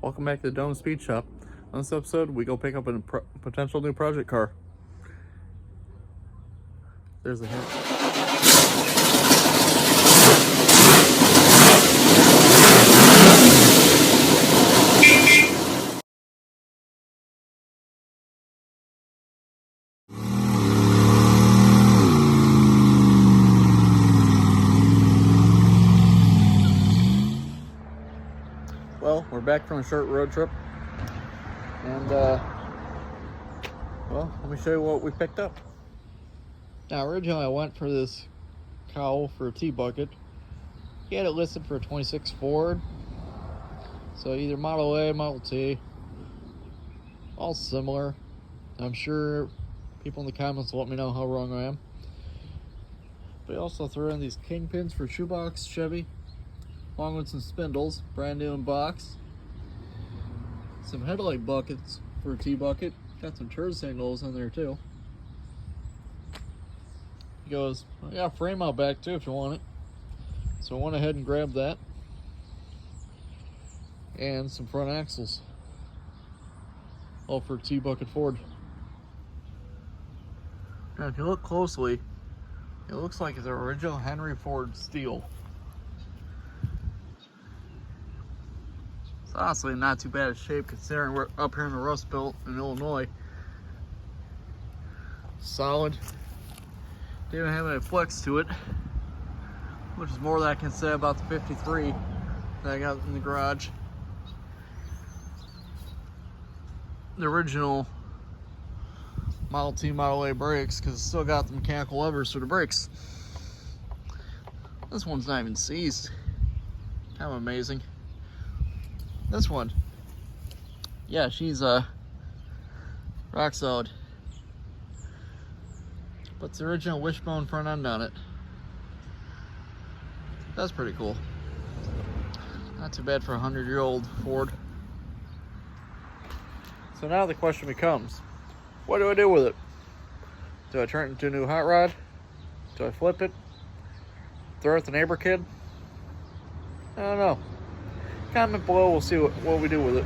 Welcome back to the Dome Speed Shop. On this episode, we go pick up a potential new project car. There's a hint. Well, we're back from a short road trip, and well, let me show you what we picked up. Now, originally I went for this cowl for a T-bucket. He had it listed for a 26 Ford, so either Model A, Model T, all similar. I'm sure people in the comments will let me know how wrong I am. But he also threw in these kingpins for shoebox Chevy, along with some spindles, brand new in box. Some headlight buckets for a T-bucket. Got some turn signals in there too. He goes, I got a frame out back too if you want it. So I went ahead and grabbed that. And some front axles. All for T-bucket Ford. Now if you look closely, it looks like it's an original Henry Ford steel. It's honestly not too bad of shape considering we're up here in the Rust Belt in Illinois. Solid. Didn't have any flex to it, which is more than I can say about the 53 that I got in the garage. The original Model T, Model A brakes, because it's still got the mechanical levers for the brakes. This one's not even seized. Kind of amazing. This one, yeah, she's rock solid. But it's the original wishbone front end on it. That's pretty cool. Not too bad for a 100-year-old Ford. So now the question becomes, what do I do with it? Do I turn it into a new hot rod? Do I flip it? Throw it at the neighbor kid? I don't know. Comment below, we'll see what we do with it.